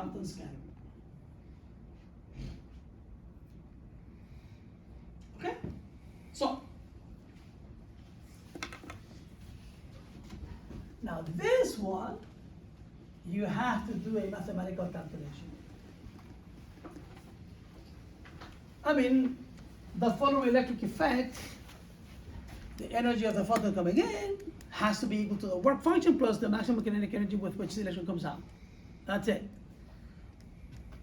quantum scanning. Okay? So, now this one, you have to do a mathematical calculation. I mean, the photoelectric effect, the energy of the photon coming in, has to be equal to the work function plus the maximum kinetic energy with which the electron comes out. That's it.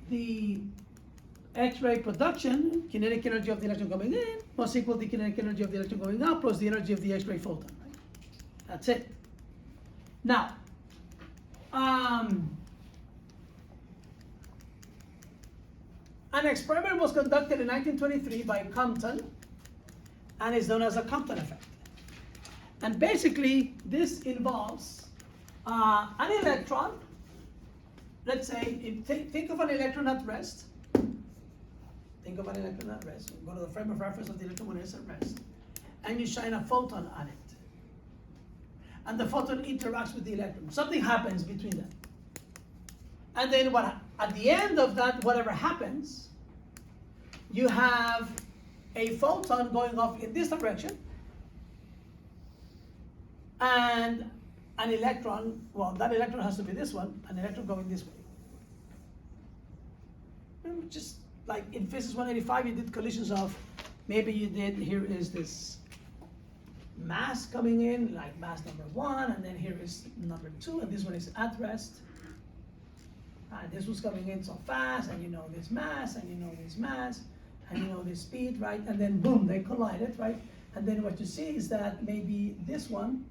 The X-ray production, kinetic energy of the electron coming in, must equal the kinetic energy of the electron going out plus the energy of the X-ray photon. Right? That's it. Now, an experiment was conducted in 1923 by Compton, and is known as the Compton effect. And basically, this involves an electron. Let's say, think of an electron at rest. Think of an electron at rest. Go to the frame of reference of the electron when it's at rest. And you shine a photon on it. And the photon interacts with the electron. Something happens between them. And then at the end of that, whatever happens, you have a photon going off in this direction, and an electron, well, that electron has to be this one, an electron going this way. Just like in Phys 185, you did collisions of, maybe you did, here is this mass coming in, like mass number 1, and then here is number 2, and this one is at rest. And this was coming in so fast, and you know this mass, and you know this mass, and you know this speed, right? And then boom, they collided, right? And then what you see is that maybe this one,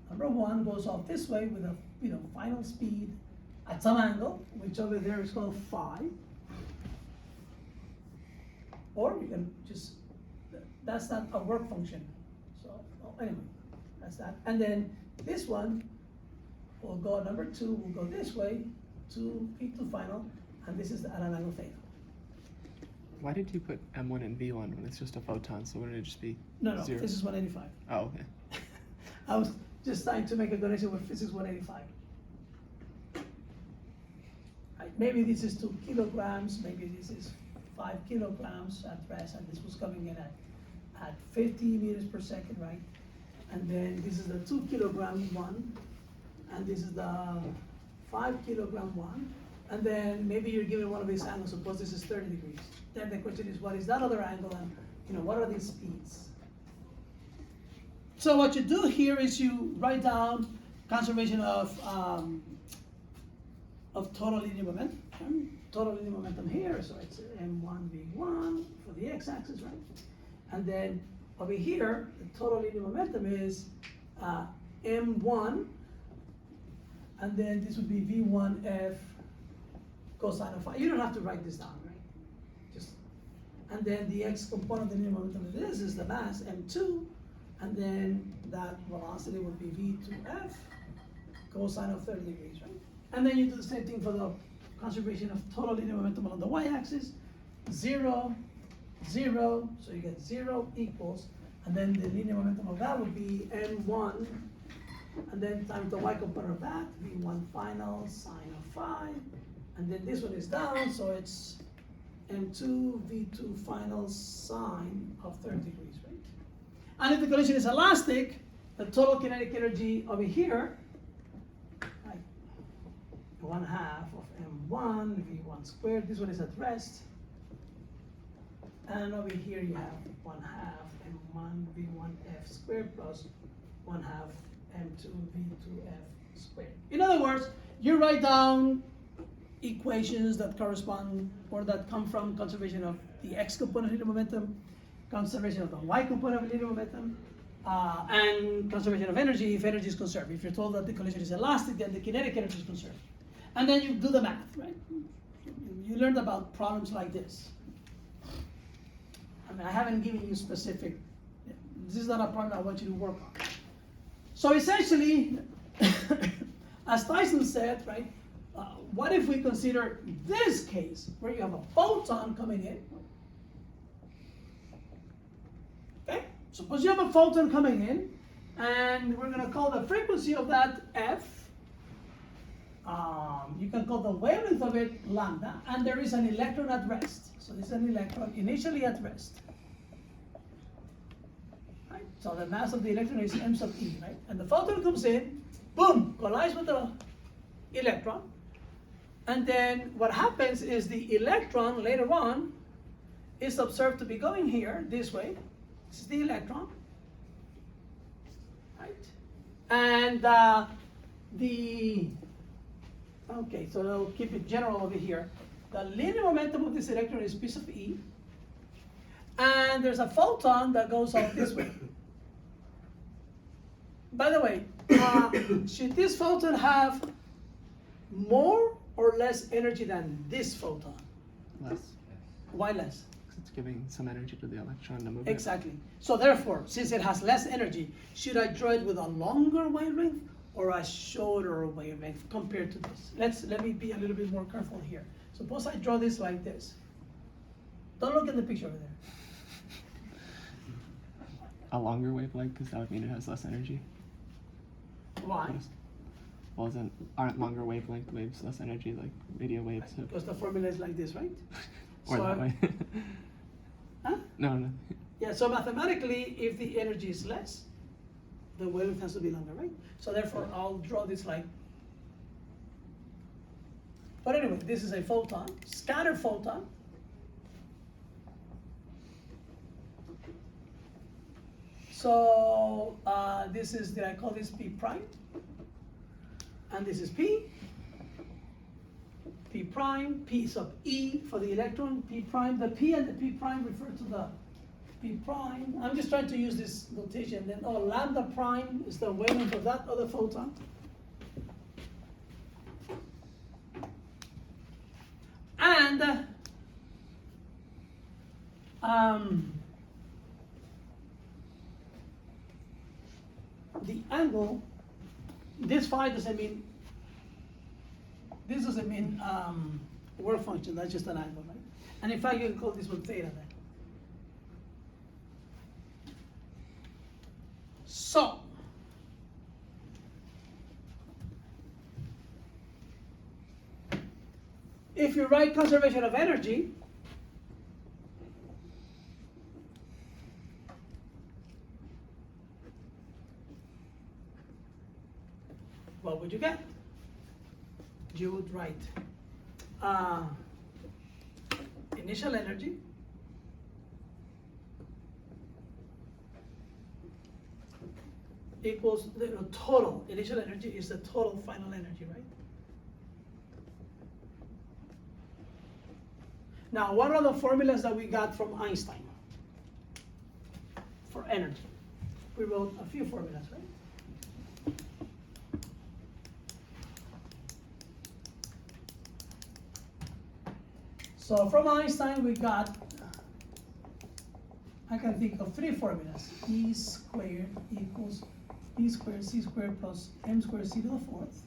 number 1, goes off this way with a final speed at some angle, which over there is called phi. Or we can just, that's not a work function. So anyway, that's that. And then this one will go, number 2 will go this way to V2 final, and this is at an angle theta. Why did you put M1 and V1 when it's just a photon? So wouldn't it just be No, zero? this is 185. Oh, okay. I was just trying to make a connection with physics 185. Right, maybe this is 2 kilograms, maybe this is 5 kilograms at rest, and this was coming in at 50 meters per second, right? And then this is the 2 kilogram one, and this is the 5 kilogram one, and then maybe you're given one of these angles. Suppose this is 30 degrees. Then the question is, what is that other angle, and what are these speeds? So what you do here is you write down conservation of total linear momentum. Total linear momentum here, so it's m1 v1 for the x-axis, right? And then over here, the total linear momentum is m1, and then this would be v1f cosine of phi. You don't have to write this down, right? And then the x component of the linear momentum of this is the mass m2, and then that velocity would be v2f cosine of 30 degrees, right? And then you do the same thing for the conservation of total linear momentum on the y-axis, 0, 0, so you get 0 equals, and then the linear momentum of that would be m1, and then times the y component of that, v1 final sine of phi, and then this one is down, so it's m2 v2 final sine of 30 degrees, right? And if the collision is elastic, the total kinetic energy over here, like 1/2 of m1 v1 squared, this one is at rest, and over here you have 1/2 m1 v1f squared plus 1/2 m2 v2f squared. In other words, you write down equations that correspond or that come from conservation of the x component of linear momentum, conservation of the y component of linear momentum, and conservation of energy if energy is conserved. If you're told that the collision is elastic, then the kinetic energy is conserved. And then you do the math, right? You learned about problems like this. I mean, I haven't given you specific, this is not a problem I want you to work on. So essentially, as Tyson said, right, what if we consider this case where you have a photon coming in? Okay, suppose you have a photon coming in, and we're going to call the frequency of that f, you can call the wavelength of it lambda, and there is an electron at rest. So this is an electron initially at rest. Right? So the mass of the electron is m sub e, right? And the photon comes in, boom, collides with the electron. And then what happens is the electron later on is observed to be going here, this way. This is the electron. Right? And okay, so I'll keep it general over here. The linear momentum of this electron is p sub e. And there's a photon that goes off this way. By the way, should this photon have more or less energy than this photon? Less. Why less? 'Cause it's giving some energy to the electron to move Exactly. So therefore, since it has less energy, should I draw it with a longer wavelength or a shorter wavelength compared to this? Let me be a little bit more careful here. Suppose I draw this like this. Don't look at the picture over there. A longer wavelength, because that would mean it has less energy. Why? Well, aren't longer wavelength waves less energy, like radio waves have? Because the formula is like this, right? Or So that way. Huh? No. Yeah, so mathematically, if the energy is less, the wavelength has to be longer, right? So therefore, I'll draw this like. But anyway, this is a photon, scattered photon. So this is, I call this P prime? And this is P. P prime, P sub E for the electron, P prime. The P and the P prime refer to the P prime. I'm just trying to use this notation. Then, lambda prime is the wavelength of that other photon. And the angle, this phi doesn't mean, this doesn't mean work function, that's just an angle, right? And in fact, you can call this one theta then. So, if you write conservation of energy, what would you get? You would write initial energy equals the total. Initial energy is the total final energy, right? Now, what are the formulas that we got from Einstein for energy? We wrote a few formulas, right? So from Einstein, we got, I can think of three formulas. E squared equals B squared C squared plus M squared C to the fourth.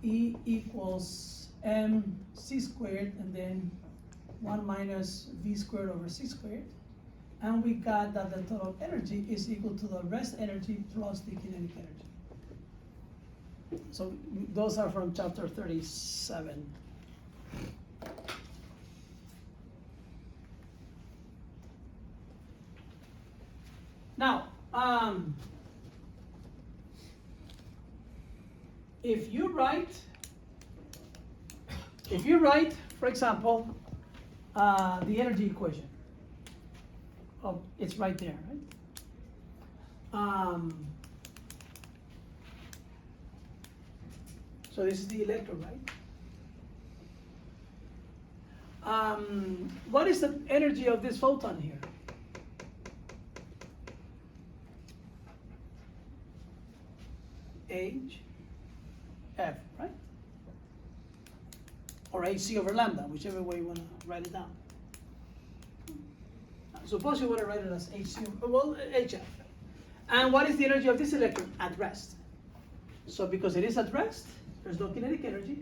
E equals MC squared and then 1 minus V squared over C squared. And we got that the total energy is equal to the rest energy plus the kinetic energy. So those are from chapter 37. Now, if you write, for example, the energy equation, it's right there, right? So this is the electron, right? What is the energy of this photon here? HF, right? Or HC over lambda, whichever way you want to write it down. Suppose you want to write it as HC, well, HF. And what is the energy of this electron? At rest. So because it is at rest, there's no kinetic energy.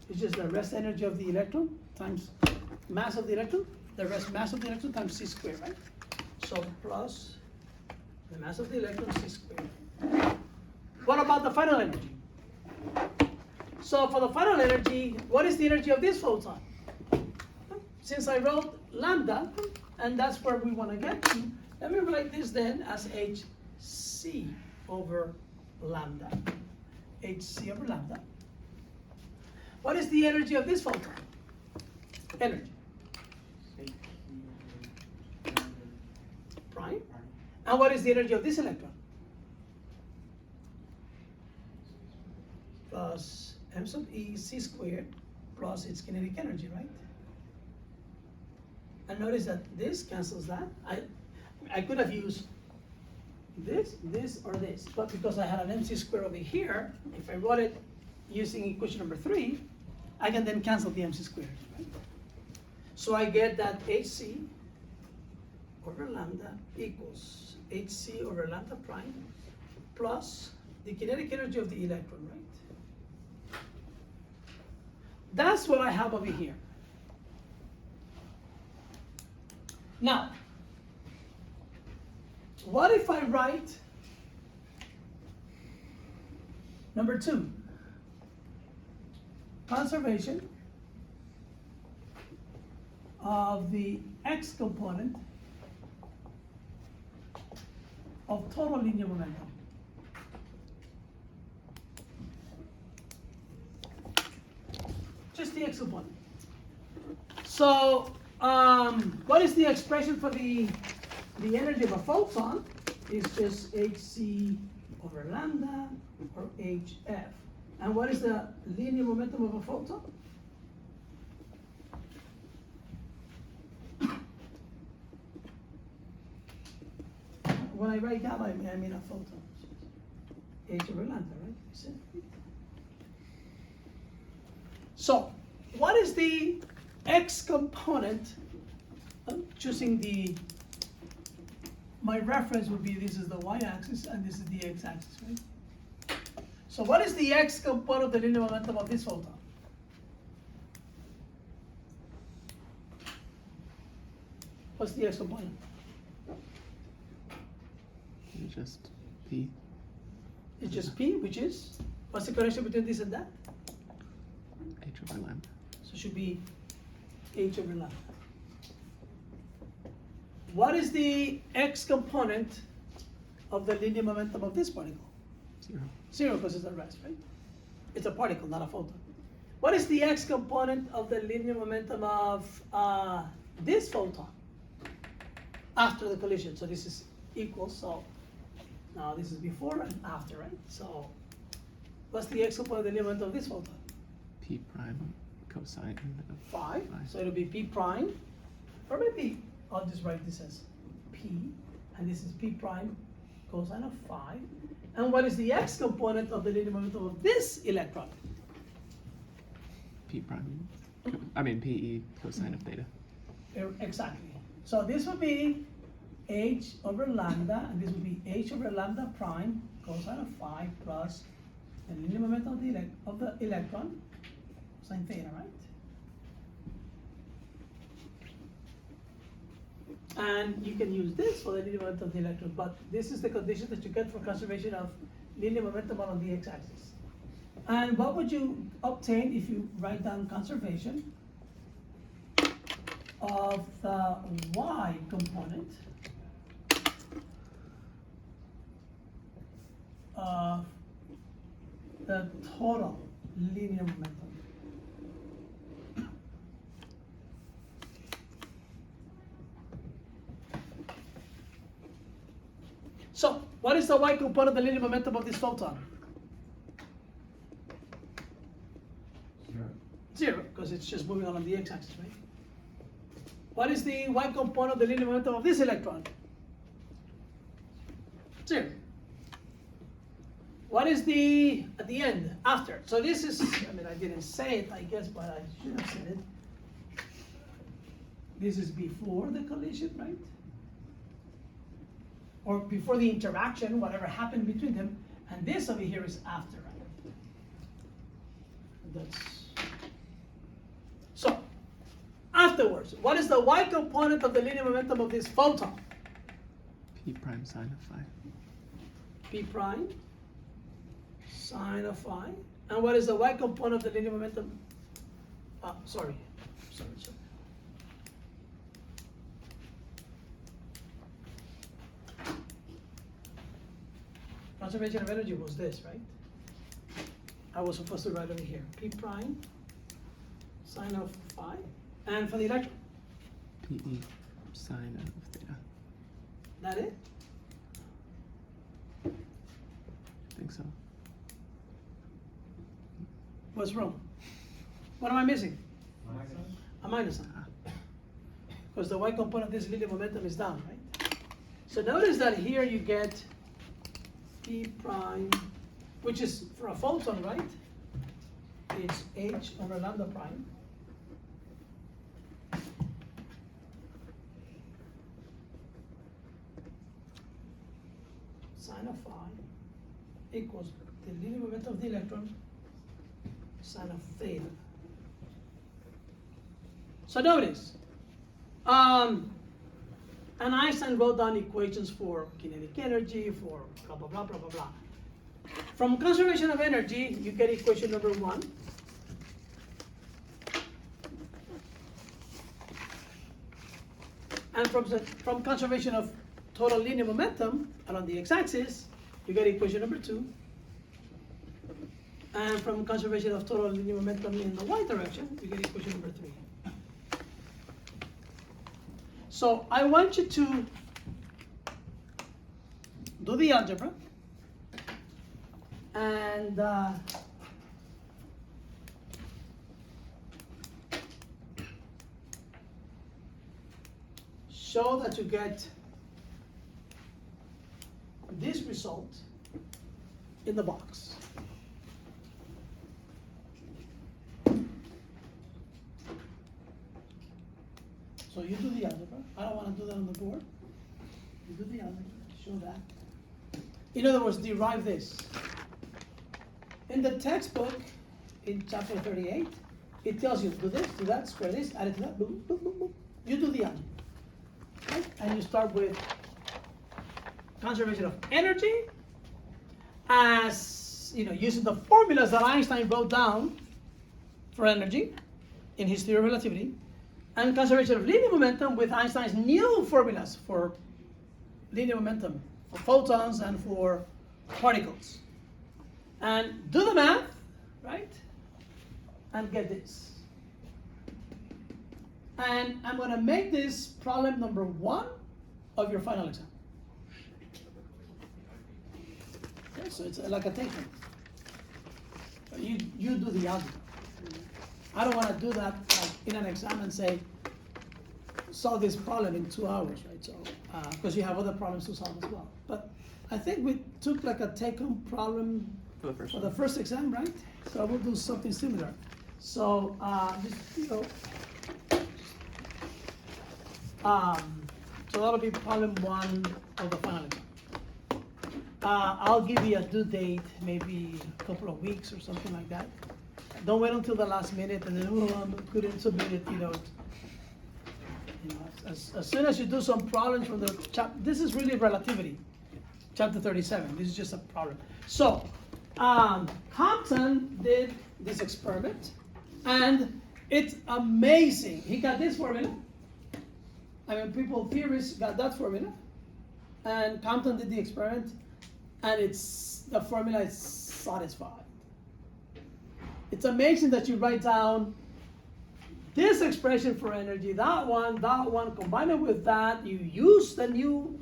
It's just the rest energy of the electron times mass of the electron, the rest mass of the electron times C squared, right? So plus the mass of the electron, C squared. What about the final energy? So for the final energy, what is the energy of this photon? Since I wrote lambda, and that's where we want to get to, let me write this then as hc over lambda. hc over lambda. What is the energy of this photon? Energy. Prime. And what is the energy of this electron? Plus m sub e c squared plus its kinetic energy, right? And notice that this cancels that. I could have used this, or this, but because I had an mc squared over here, if I wrote it using equation number 3, I can then cancel the mc squared, right? So I get that hc over lambda equals hc over lambda prime plus the kinetic energy of the electron, right? That's what I have over here. Now, what if I write number 2, conservation of the x component of total linear momentum? Just the x component. So, what is the expression for the energy of a photon? Is just hc over lambda or hf. And what is the linear momentum of a photon? When I write gamma, I mean a photon. H over lambda, right? You said. So, what is the x component? I'm choosing my reference would be this is the y-axis and this is the x-axis, right? So what is the x component of the linear momentum of this photon? What's the x component? It's just p. It's just p, which is? What's the connection between this and that? H over lambda. So it should be h over lambda. What is the x component of the linear momentum of this particle? 0. 0, because it's at rest, right? It's a particle, not a photon. What is the x component of the linear momentum of this photon after the collision? So this is equal, so now this is before and after, right? So what's the x component of the linear momentum of this photon? P prime cosine of 5. So it'll be p prime, or maybe I'll just write this as p, and this is p prime cosine of 5. And what is the x component of the linear momentum of this electron? P prime. I mean pe cosine of theta. Exactly. So this would be h over lambda, and this would be h over lambda prime cosine of 5 plus the linear momentum of the electron, sine theta, right? And you can use this for the linear momentum of the electron, but this is the condition that you get for conservation of linear momentum on the x-axis. And what would you obtain if you write down conservation of the y component of the total linear momentum? So, what is the y component of the linear momentum of this photon? 0, because it's just moving on the x-axis, right? What is the y component of the linear momentum of this electron? 0. What is the, at the end, after? So this is, I mean, I didn't say it, I guess, but I should have said it. This is before the collision, right? Or before the interaction, whatever happened between them, and this over here is after, right? That's so. Afterwards, what is the y component of the linear momentum of this photon? P prime sine of 5. P prime sine of 5. And what is the y component of the linear momentum? Sorry. Conservation of energy was this, right? I was supposed to write over here, P prime, sine of phi, and for the electron? PE sine of theta. That it? I think so. What's wrong? What am I missing? A minus sign. Because the y component of this linear momentum is down, right? So notice that here you get P prime, which is for a photon, right? It's h over lambda prime. Sine of phi equals the linear momentum of the electron sine of theta. So notice, and Einstein wrote down equations for kinetic energy, for blah, blah, blah, blah, blah, blah. From conservation of energy, you get equation number 1. And from conservation of total linear momentum along the x-axis, you get equation number 2. And from conservation of total linear momentum in the y direction, you get equation number 3. So I want you to do the algebra and show that you get this result in the box. So you do the algebra. I don't want to do that on the board. You do the algebra, show that. In other words, derive this. In the textbook, in chapter 38, it tells you do this, do that, square this, add it to that, boom, boom, boom, boom. You do the algebra. Right? And you start with conservation of energy as, using the formulas that Einstein wrote down for energy in his theory of relativity, and conservation of linear momentum with Einstein's new formulas for linear momentum for photons and for particles. And do the math, right? And get this. And I'm going to make this problem number 1 of your final exam. Okay, so it's like a take-home. You do the algebra. I don't want to do that like in an exam and say, solve this problem in 2 hours, right? So, because you have other problems to solve as well. But I think we took like a take-home problem For the first exam, right? So we'll do something similar. So, so that'll be problem 1 of the final exam. I'll give you a due date, maybe a couple of weeks or something like that. Don't wait until the last minute and then, I couldn't submit it, As soon as you do some problems from the chapter, this is really relativity, chapter 37. This is just a problem. So, Compton did this experiment, and it's amazing. He got this formula. Theorists got that formula, and Compton did the experiment, and the formula is satisfied. It's amazing that you write down this expression for energy, that one, combine it with that, you use the new,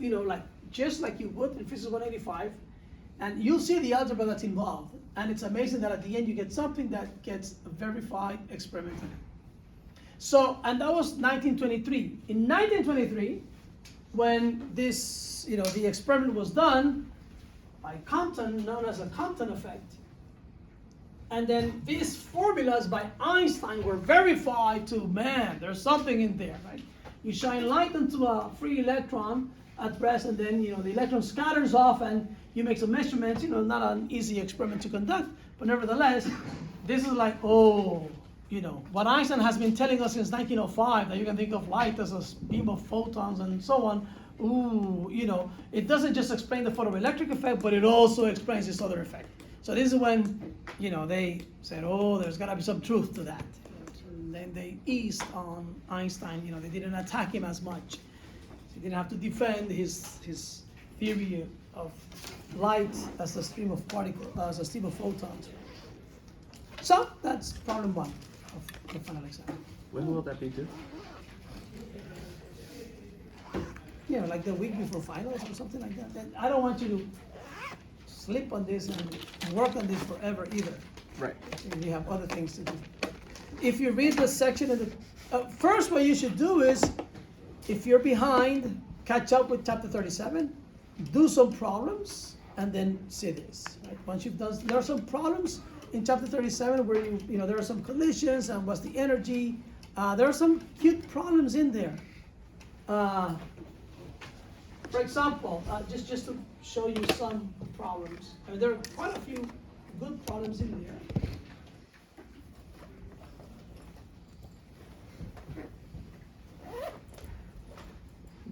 just like you would in Phys 185, and you'll see the algebra that's involved. And it's amazing that at the end you get something that gets verified experimentally. So, and that was 1923. In 1923, when this, the experiment was done by Compton, known as the Compton effect, and then these formulas by Einstein were verified to, man, there's something in there, right? You shine light into a free electron at rest, and then, the electron scatters off, and you make some measurements, not an easy experiment to conduct, but nevertheless, this is like, what Einstein has been telling us since 1905, that you can think of light as a beam of photons and so on. It doesn't just explain the photoelectric effect, but it also explains this other effect. So this is when, they said, oh, there's gotta be some truth to that. And then they eased on Einstein, they didn't attack him as much. He didn't have to defend his theory of light as a stream of particles, as a stream of photons. So that's problem one of the final exam. When will that be due? Like the week before finals or something like that. And I don't want you to sleep on this and work on this forever either. Right. You have other things to do. If you read the section in the first, what you should do is, if you're behind, catch up with chapter 37, do some problems, and then see this. Right? Once you've done, there are some problems in chapter 37 where there are some collisions and what's the energy. There are some cute problems in there. For example, just to show you some problems. There are quite a few good problems in there.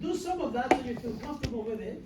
Do some of that so you feel comfortable with it.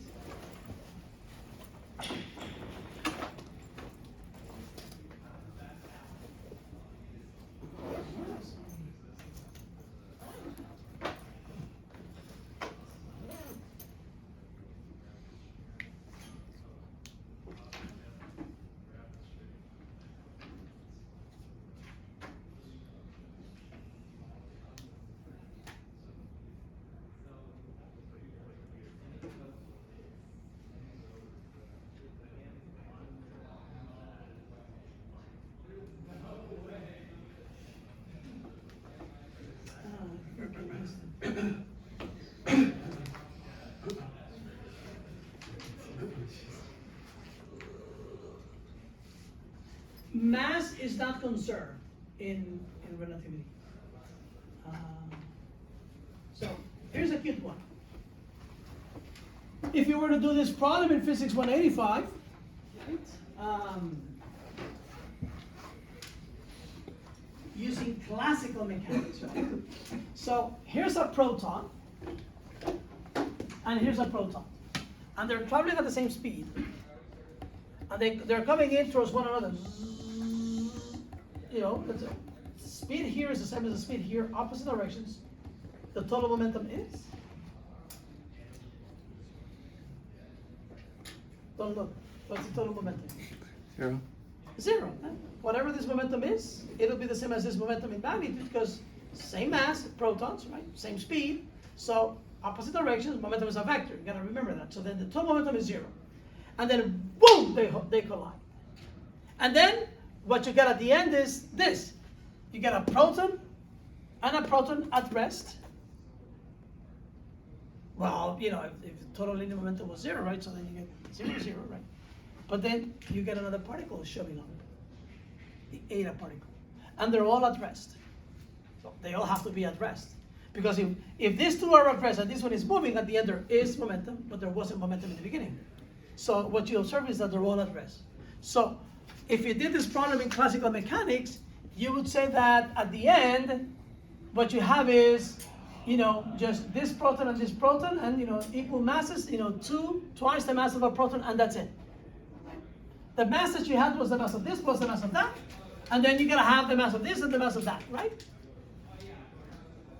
Mass is not conserved in relativity. So here's a cute one. If you were to do this problem in Physics 185, right, using classical mechanics, right? So here's a proton, and here's a proton, and they're traveling at the same speed, and they're coming in towards one another. The speed here is the same as the speed here, opposite directions. The total momentum is? Don't look. What's the total momentum? 0. 0. Whatever this momentum is, it'll be the same as this momentum in magnitude because same mass, protons, right? Same speed. So opposite directions, momentum is a vector. You gotta remember that. So then the total momentum is 0. And then boom, they collide. And then what you get at the end is this. You get a proton and a proton at rest. Well, if the total linear momentum was 0, right? So then you get 0, 0, right? But then you get another particle showing up, the eta particle. And they're all at rest. So they all have to be at rest. Because if these two are at rest and this one is moving, at the end there is momentum, but there wasn't momentum in the beginning. So what you observe is that they're all at rest. So if you did this problem in classical mechanics, you would say that at the end, what you have is, just this proton and this proton, and equal masses, twice the mass of a proton, and that's it. The mass that you had was the mass of this plus the mass of that, and then you're gonna have the mass of this and the mass of that, right?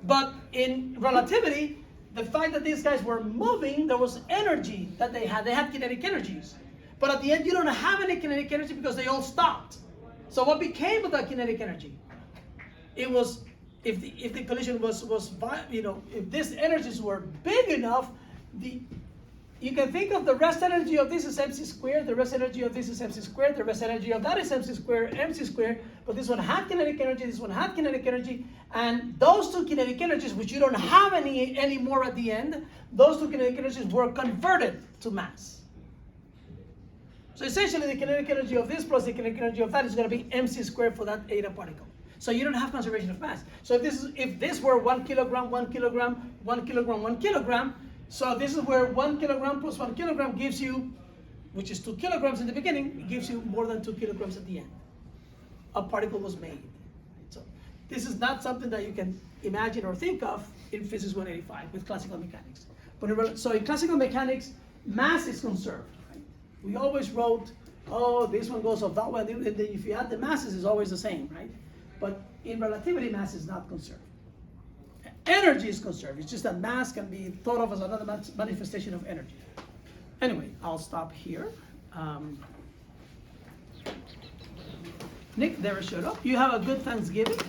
But in relativity, the fact that these guys were moving, there was energy that they had kinetic energies. But at the end, you don't have any kinetic energy because they all stopped. So what became of that kinetic energy? It was, if the collision was if these energies were big enough, you can think of the rest energy of this is mc squared, the rest energy of this is mc squared, the rest energy of that is mc squared, but this one had kinetic energy, this one had kinetic energy, and those two kinetic energies, which you don't have any more at the end, those two kinetic energies were converted to mass. So essentially, the kinetic energy of this plus the kinetic energy of that is going to be mc squared for that eta particle. So you don't have conservation of mass. So if this were 1 kilogram, 1 kilogram, 1 kilogram, 1 kilogram, so this is where 1 kilogram plus 1 kilogram gives you, which is 2 kilograms in the beginning, it gives you more than 2 kilograms at the end. A particle was made. So this is not something that you can imagine or think of in Physics 185 with classical mechanics. But so in classical mechanics, mass is conserved. Right? We always wrote oh, this one goes off that way, and then if you add the masses, it's always the same, right? But in relativity, mass is not conserved. Energy is conserved. It's just that mass can be thought of as another manifestation of energy. Anyway, I'll stop here. Nick never showed up. You have a good Thanksgiving.